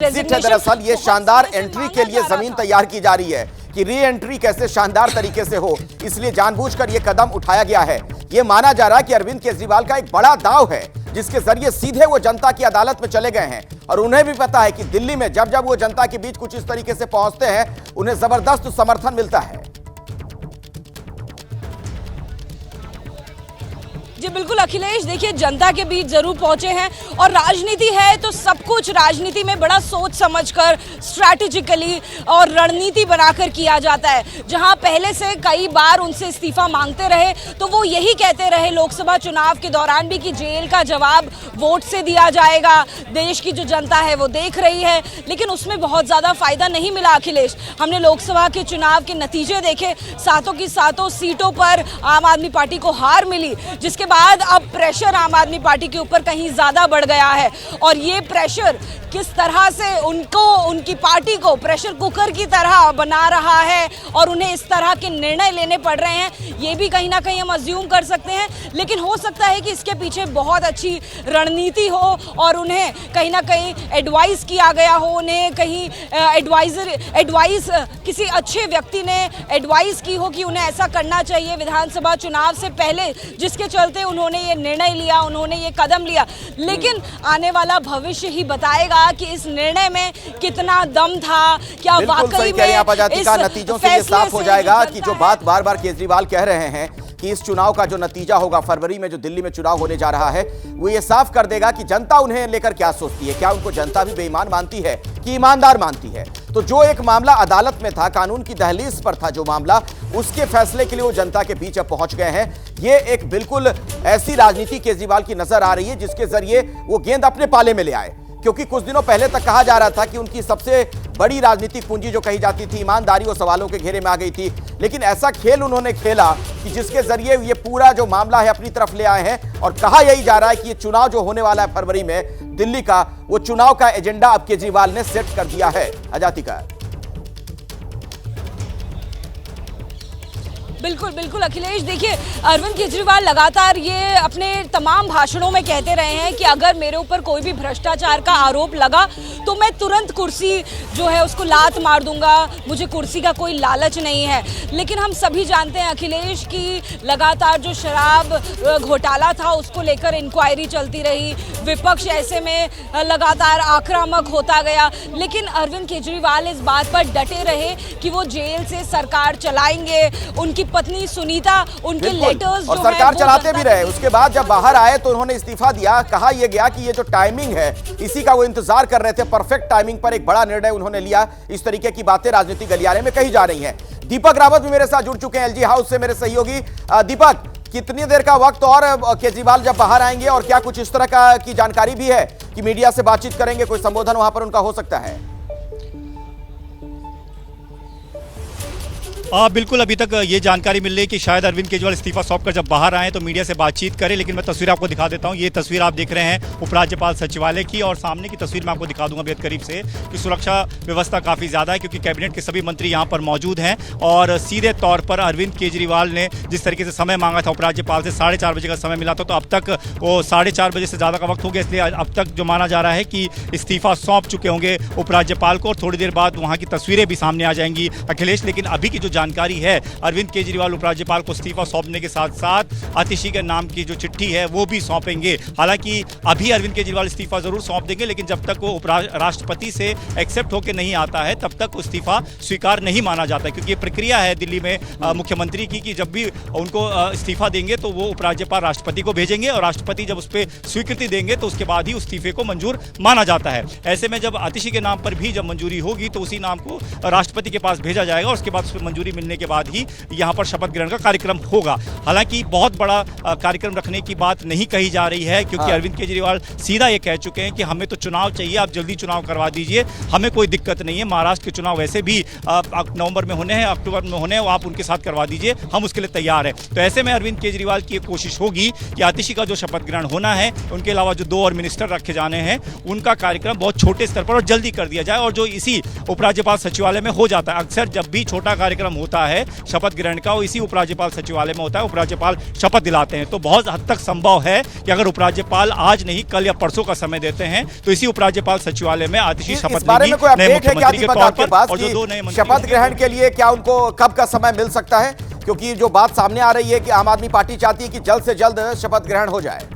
Visit है। दरअसल ये शानदार एंट्री के लिए जमीन तैयार की जा रही है कि री एंट्री कैसे शानदार तरीके से हो, इसलिए जानबूझकर ये कदम उठाया गया है। ये माना जा रहा है कि अरविंद केजरीवाल का एक बड़ा दांव है जिसके जरिए सीधे वो जनता की अदालत में चले गए हैं और उन्हें भी पता है कि दिल्ली में जब जब वो जनता के बीच कुछ इस तरीके से पहुंचते हैं उन्हें जबरदस्त समर्थन मिलता है। जी बिल्कुल अखिलेश, देखिए जनता के बीच जरूर पहुंचे हैं और राजनीति है तो सब कुछ राजनीति में बड़ा सोच समझकर स्ट्रैटेजिकली और रणनीति बनाकर किया जाता है। जहां पहले से कई बार उनसे इस्तीफा मांगते रहे तो वो यही कहते रहे लोकसभा चुनाव के दौरान भी कि जेल का जवाब वोट से दिया जाएगा, देश की जो जनता है वो देख रही है, लेकिन उसमें बहुत ज़्यादा फायदा नहीं मिला अखिलेश। हमने लोकसभा के चुनाव के नतीजे देखे, सातों की सातों सीटों पर आम आदमी पार्टी को हार मिली, जिसके बाद अब प्रेशर आम आदमी पार्टी के ऊपर कहीं ज्यादा बढ़ गया है और ये प्रेशर किस तरह से उनको, उनकी पार्टी को प्रेशर कुकर की तरह बना रहा है और उन्हें इस तरह के निर्णय लेने पड़ रहे हैं, ये भी कहीं ना कहीं हम अज्यूम कर सकते हैं। लेकिन हो सकता है कि इसके पीछे बहुत अच्छी रणनीति हो और उन्हें कहीं ना कहीं एडवाइस किया गया हो, उन्हें कहीं एडवाइस किसी अच्छे व्यक्ति ने एडवाइस की हो कि उन्हें ऐसा करना चाहिए विधानसभा चुनाव से पहले, जिसके चलते उन्होंने ये निर्णय लिया, उन्होंने ये कदम लिया। लेकिन आने वाला भविष्य ही बताएगा कि इस निर्णय में कितना दम था, क्या वाकई में आजादी का नतीजों से ये साफ हो जाएगा कि जो बात बार बार केजरीवाल कह रहे हैं कि इस चुनाव का जो नतीजा होगा फरवरी में जो दिल्ली में चुनाव होने जा रहा है वो ये साफ कर देगा कि जनता उन्हें लेकर क्या सोचती है। क्या उनको जनता भी बेईमान मानती है कि ईमानदार मानती है। तो जो एक मामला अदालत में था, कानून की दहलीज पर था जो मामला, उसके फैसले के लिए वो जनता के बीच अब पहुंच गए हैं। ये एक बिल्कुल ऐसी राजनीति केजरीवाल की नजर आ रही है जिसके जरिए वो गेंद अपने पाले में ले आए, क्योंकि कुछ दिनों पहले तक कहा जा रहा था कि उनकी सबसे बड़ी राजनीतिक पूंजी जो कही जाती थी ईमानदारी, वो सवालों के घेरे में आ गई थी। लेकिन ऐसा खेल उन्होंने खेला कि जिसके जरिए ये पूरा जो मामला है अपनी तरफ ले आए हैं और कहा यही जा रहा है कि ये चुनाव जो होने वाला है फरवरी में दिल्ली का, वो चुनाव का एजेंडा अब केजरीवाल ने सेट कर दिया है। आजादी का बिल्कुल बिल्कुल अखिलेश, देखिए अरविंद केजरीवाल लगातार ये अपने तमाम भाषणों में कहते रहे हैं कि अगर मेरे ऊपर कोई भी भ्रष्टाचार का आरोप लगा तो मैं तुरंत कुर्सी जो है उसको लात मार दूंगा, मुझे कुर्सी का कोई लालच नहीं है। लेकिन हम सभी जानते हैं अखिलेश कि लगातार जो शराब घोटाला था उसको लेकर इंक्वायरी चलती रही, विपक्ष ऐसे में लगातार आक्रामक होता गया, लेकिन अरविंद केजरीवाल इस बात पर डटे रहे कि वो जेल से सरकार चलाएंगे। उनकी पत्नी सुनीता उनके लेटर्स और सरकार चलाते भी रहे। उसके बाद जब बाहर आए तो उन्होंने इस्तीफा दिया। कहा यह गया कि ये जो टाइमिंग है इसी का वो इंतजार कर रहे थे, परफेक्ट टाइमिंग पर एक बड़ा निर्णय उन्होंने लिया। इस तरीके की बातें राजनीतिक गलियारे में कही जा रही हैं। दीपक रावत भी मेरे साथ जुड़ चुके हैं एलजी हाउस से, मेरे सहयोगी। दीपक, कितनी देर का वक्त और केजरीवाल जब बाहर आएंगे और क्या कुछ इस तरह की जानकारी भी है कि मीडिया से बातचीत करेंगे, कोई संबोधन वहां पर उनका हो सकता है? बिल्कुल, अभी तक ये जानकारी मिल रही है कि शायद अरविंद केजरीवाल इस्तीफा सौंपकर जब बाहर आए तो मीडिया से बातचीत करें। लेकिन मैं तस्वीर आपको दिखा देता हूँ। ये तस्वीर आप देख रहे हैं उपराज्यपाल सचिवालय की और सामने की तस्वीर मैं आपको दिखा दूंगा बेहद करीब से कि सुरक्षा व्यवस्था काफ़ी ज़्यादा है क्योंकि कैबिनेट के सभी मंत्री यहाँ पर मौजूद हैं और सीधे तौर पर अरविंद केजरीवाल ने जिस तरीके से समय मांगा था उपराज्यपाल से, 4:30 बजे का समय मिला था, तो अब तक वो 4:30 बजे से ज़्यादा का वक्त हो गया, इसलिए अब तक जो माना जा रहा है कि इस्तीफा सौंप चुके होंगे उपराज्यपाल को और थोड़ी देर बाद वहाँ की तस्वीरें भी सामने आ जाएंगी अखिलेश। लेकिन अभी की जो जानकारी है, अरविंद केजरीवाल उपराज्यपाल को इस्तीफा सौंपने के साथ साथ आतिशी के नाम की जो चिट्ठी है वो भी सौंपेंगे। हालांकि अभी अरविंद केजरीवाल इस्तीफा जरूर सौंप देंगे, लेकिन जब तक वो राष्ट्रपति से एक्सेप्ट होकर नहीं आता है तब तक इस्तीफा स्वीकार नहीं माना जाता, क्योंकि ये प्रक्रिया है दिल्ली में मुख्यमंत्री की कि जब भी उनको इस्तीफा देंगे तो वो उपराज्यपाल राष्ट्रपति को भेजेंगे और राष्ट्रपति जब उस पर स्वीकृति देंगे तो उसके बाद ही इस्तीफे को मंजूर माना जाता है। ऐसे में जब आतिशी के नाम पर भी जब मंजूरी होगी तो उसी नाम को राष्ट्रपति के पास भेजा जाएगा और उसके बाद उस पर मंजूरी मिलने के बाद ही यहाँ पर शपथ ग्रहण का कार्यक्रम होगा। हालांकि बहुत बड़ा कार्यक्रम रखने की बात नहीं कही जा रही है क्योंकि अरविंद केजरीवाल सीधा ये कह चुके हैं कि हमें तो चुनाव चाहिए, आप जल्दी चुनाव करवा दीजिए, हमें कोई दिक्कत नहीं है। महाराष्ट्र के चुनाव वैसे भी नवंबर में होने हैं, अक्टूबर में होने हैं, वो आप उनके साथ करवा दीजिए, हम उसके लिए तैयार हैं। तो ऐसे में अरविंद केजरीवाल की कोशिश होगी कि आतिशी का जो शपथ ग्रहण होना है, उनके अलावा जो 2 और मिनिस्टर रखे जाने हैं, उनका कार्यक्रम बहुत छोटे स्तर पर और जल्दी कर दिया जाए और जो इसी उपराज्यपाल सचिवालय में हो जाता है। अक्सर जब भी छोटा कार्यक्रम होता है शपथ ग्रहण का, वो इसी उपराज्यपाल सचिवालय में होता है। उपराज्यपाल शपथ दिलाते हैं। तो बहुत हद तक संभव है कि अगर उपराज्यपाल आज नहीं कल या परसों का समय देते हैं तो इसी उपराज्यपाल सचिवालय में आतिशी शपथ लेंगी नए मुख्यमंत्री के तौर पर। और जो 2 नए मंत्री शपथ ग्रहण के लिए क्या उनको कब का समय मिल सकता है? क्योंकि जो बात सामने आ रही है कि आम आदमी पार्टी चाहती है कि जल्द से जल्द शपथ ग्रहण हो जाए।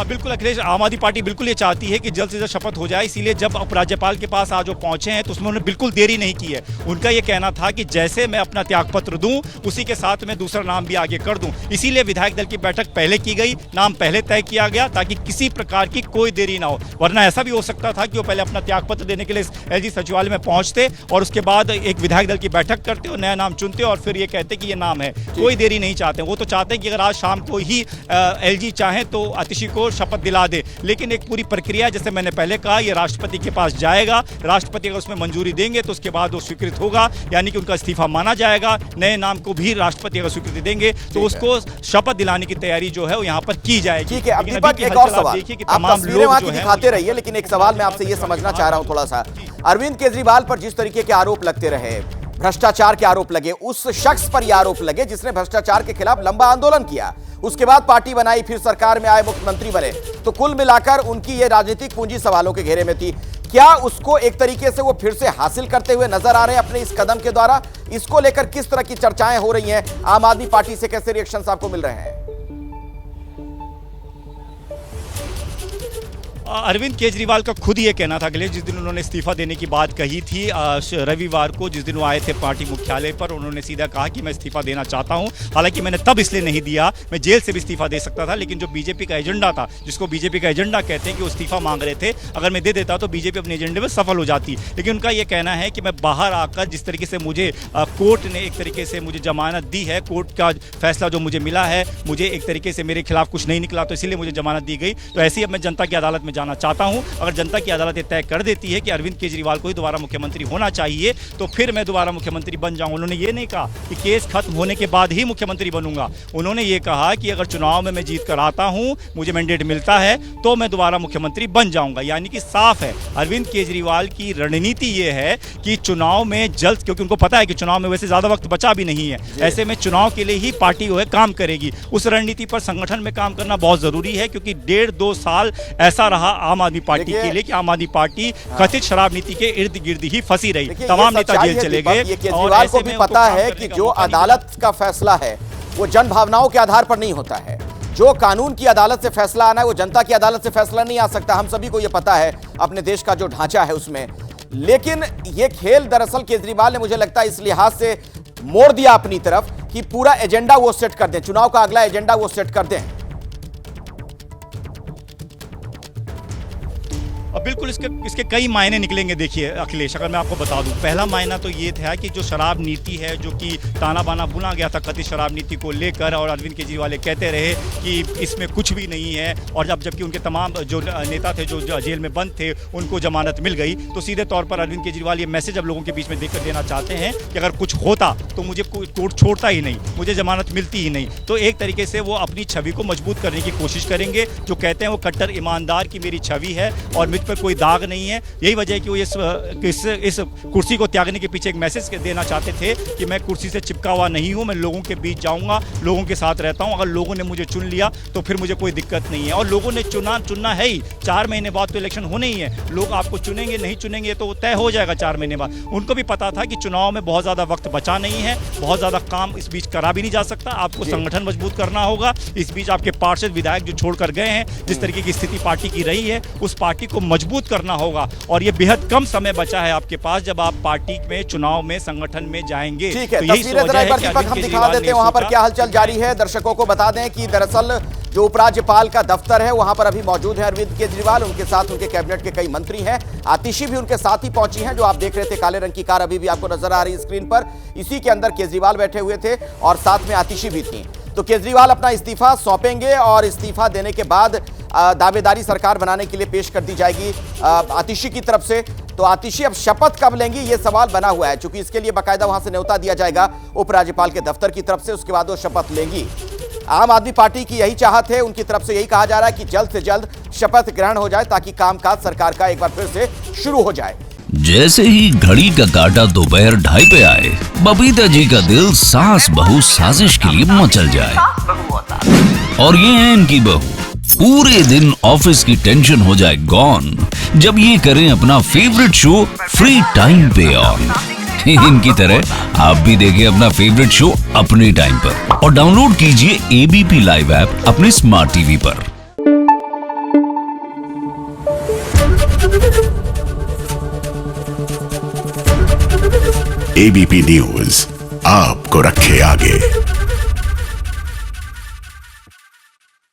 बिल्कुल अखिलेश, आम आदमी पार्टी बिल्कुल ये चाहती है कि जल्द से जल्द शपथ हो जाए। इसीलिए जब उपराज्यपाल के पास आज वो पहुंचे हैं तो उसमें उन्होंने बिल्कुल देरी नहीं की है। उनका ये कहना था कि जैसे मैं अपना त्यागपत्र दूं उसी के साथ मैं दूसरा नाम भी आगे कर दूं। इसीलिए विधायक दल की बैठक पहले की गई, नाम पहले तय किया गया ताकि किसी प्रकार की कोई देरी ना हो। वरना ऐसा भी हो सकता था कि वो पहले अपना त्यागपत्र देने के लिए एलजी सचिवालय में पहुंचते और उसके बाद एक विधायक दल की बैठक करते और नया नाम चुनते और फिर ये कहते कि ये नाम है। कोई देरी नहीं चाहते। वो तो चाहते हैं कि अगर आज शाम को ही एलजी चाहे तो आतिशी को शपथ दिला दे। लेकिन एक पूरी प्रक्रिया, जैसे मैंने पहले कहा, ये राष्ट्रपति के पास जाएगा। राष्ट्रपति अगर उसमें मंजूरी देंगे तो उसके बाद वो स्वीकृत होगा, यानी कि उनका इस्तीफा माना जाएगा। नए नाम को भी राष्ट्रपति अगर स्वीकृति देंगे तो उसको शपथ दिलाने की तैयारी जो है वो यहाँ पर की जाएगी। ठीक है, अब दीपक एक और सवाल, आप तस्वीरें वहां की दिखाते रहिए, लेकिन एक सवाल मैं आपसे ये समझना चाह रहा हूं थोड़ा सा। अरविंद केजरीवाल पर जिस तरीके के आरोप लगते रहे, भ्रष्टाचार के आरोप लगे, उस शख्स पर यह आरोप लगे जिसने भ्रष्टाचार के खिलाफ लंबा आंदोलन किया, उसके बाद पार्टी बनाई, फिर सरकार में आए, मुख्यमंत्री बने, तो कुल मिलाकर उनकी ये राजनीतिक पूंजी सवालों के घेरे में थी। क्या उसको एक तरीके से वो फिर से हासिल करते हुए नजर आ रहे हैं अपने इस कदम के द्वारा? इसको लेकर किस तरह की चर्चाएं हो रही हैं? आम आदमी पार्टी से कैसे रिएक्शंस आपको मिल रहे हैं? अरविंद केजरीवाल का खुद ये कहना था अखिलेश, जिस दिन उन्होंने इस्तीफा देने की बात कही थी रविवार को, जिस दिन वो आए थे पार्टी मुख्यालय पर, उन्होंने सीधा कहा कि मैं इस्तीफा देना चाहता हूं। हालांकि मैंने तब इसलिए नहीं दिया, मैं जेल से भी इस्तीफा दे सकता था, लेकिन जो बीजेपी का एजेंडा था, जिसको बीजेपी का एजेंडा कहते हैं कि वो इस्तीफा मांग रहे थे, अगर मैं दे देता तो बीजेपी अपने एजेंडे में सफल हो जाती। लेकिन उनका यह कहना है कि मैं बाहर आकर जिस तरीके से मुझे कोर्ट ने एक तरीके से मुझे जमानत दी है, कोर्ट का फैसला जो मुझे मिला है, मुझे एक तरीके से मेरे खिलाफ कुछ नहीं निकला तो इसीलिए मुझे जमानत दी गई, तो ऐसे ही अब मैं जनता की अदालत में जाना चाहता हूं। अगर जनता की अदालत तय कर देती है कि अरविंद केजरीवाल को ही दोबारा मुख्यमंत्री होना चाहिए तो फिर मैं दोबारा मुख्यमंत्री बन जाऊंगा। उन्होंने ये नहीं कहा कि केस खत्म होने के बाद ही मुख्यमंत्री बनूंगा। उन्होंने ये कहा कि अगर चुनाव में मैं जीत कर आता हूं, मुझे मैंडेट मिलता है तो मैं दोबारा मुख्यमंत्री बन जाऊंगा। यानी कि साफ है अरविंद केजरीवाल की रणनीति ये है कि चुनाव में जल्द, क्योंकि उनको पता है कि चुनाव में वैसे ज्यादा वक्त बचा भी नहीं है, ऐसे में चुनाव के लिए ही पार्टी जो है काम करेगी। उस रणनीति पर संगठन में काम करना बहुत जरूरी है, क्योंकि 1.5-2 साल ऐसा रहा आम आदमी पार्टी के लिए कि आम आदमी पार्टी कथित शराब नीति के इर्द गिर्द ही फंसी रही, तमाम नेता जेल चले गए। केजरीवाल को भी पता है कि जो अदालत का फैसला है वो जन भावनाओं के आधार पर नहीं होता है। जो कानून की अदालत से फैसला आना है वो जनता की अदालत से फैसला नहीं आ सकता। हम सभी को ये पता है अपने देश का जो ढांचा है उसमें। लेकिन ये खेल दरअसल केजरीवाल ने, मुझे लगता है, इस लिहाज से मोड़ दिया अपनी तरफ कि पूरा एजेंडा वो सेट कर दें, चुनाव का अगला एजेंडा वो सेट कर दें। अब बिल्कुल इसके कई मायने निकलेंगे। देखिए अखिलेश, अगर मैं आपको बता दूं, पहला मायना तो ये था कि जो शराब नीति है, जो कि ताना बाना बुना गया था कथित शराब नीति को लेकर, और अरविंद केजरीवाल कहते रहे कि इसमें कुछ भी नहीं है, और जबकि उनके तमाम जो नेता थे जो जेल में बंद थे उनको जमानत मिल गई, तो सीधे तौर पर अरविंद केजरीवाल ये मैसेज अब लोगों के बीच में देकर देना चाहते हैं कि अगर कुछ होता तो मुझे कोर्ट छोड़ता ही नहीं, मुझे जमानत मिलती ही नहीं। तो एक तरीके से वो अपनी छवि को मजबूत करने की कोशिश करेंगे। जो कहते हैं वो कट्टर ईमानदार की मेरी छवि है और मुझ पर कोई दाग नहीं है। यही वजह है कि वो इस कुर्सी को त्यागने के पीछे एक मैसेज देना चाहते थे कि मैं कुर्सी से चिपका हुआ नहीं हूं, मैं लोगों के बीच जाऊंगा, लोगों के साथ रहता हूं। अगर लोगों ने मुझे चुन लिया तो फिर मुझे कोई दिक्कत नहीं है, और लोगों ने चुनना है ही। 4 महीने बाद तो इलेक्शन होने ही है, लोग आपको चुनेंगे नहीं चुनेंगे तो तय हो जाएगा 4 महीने बाद। उनको भी पता था कि चुनाव में बहुत ज्यादा वक्त बचा नहीं है, बहुत ज्यादा काम इस बीच करा भी नहीं जा सकता, आपको संगठन मजबूत करना होगा। इस बीच आपके पार्षद विधायक जो छोड़कर गए हैं, जिस तरीके की स्थिति पार्टी की रही है, उस पार्टी को मजबूत करना होगा। और ये बेहद कम समय बचा है आपके पास जब आप पार्टी में चुनाव में संगठन में जाएंगे। ठीक है, तस्वीरें जरा एक बार दीपक हम दिखा देते हैं वहां पर क्या हलचल जारी है। दर्शकों को बता दें कि दरअसल जो उपराज्यपाल का दफ्तर है वहां पर अभी मौजूद है अरविंद केजरीवाल, उनके साथ उनके कैबिनेट के कई मंत्री हैं। आतिशी भी उनके साथ ही पहुंची हैं। जो आप देख रहे थे काले रंग की कार अभी भी आपको नजर आ रही है स्क्रीन पर, इसी के अंदर केजरीवाल बैठे हुए थे और साथ में आतिशी भी थी। तो केजरीवाल अपना इस्तीफा सौंपेंगे और इस्तीफा देने के बाद दावेदारी सरकार बनाने के लिए पेश कर दी जाएगी आतिशी की तरफ से। तो आतिशी अब शपथ कब लेंगी ये सवाल बना हुआ है, क्योंकि इसके लिए बाकायदा वहां से न्योता दिया जाएगा उपराज्यपाल के दफ्तर की तरफ से, उसके बाद वो शपथ लेंगी। आम आदमी पार्टी की यही चाहत है, उनकी तरफ से यही कहा जा रहा है कि जल्द से जल्द शपथ ग्रहण हो जाए ताकि कामकाज सरकार का एक बार फिर से शुरू हो जाए। जैसे ही घड़ी का काटा दोपहर 2:30 पे आए, बबीता जी का दिल सास बहू साजिश के लिए मचल जाए। और ये है इनकी बहू, पूरे दिन ऑफिस की टेंशन हो जाए गॉन जब ये करें अपना फेवरेट शो फ्री टाइम पे ऑन। इनकी तरह आप भी देखिए अपना फेवरेट शो अपने टाइम पर और डाउनलोड कीजिए एबीपी लाइव ऐप अपने स्मार्ट टीवी पर। एबीपी न्यूज आपको रखे आगे।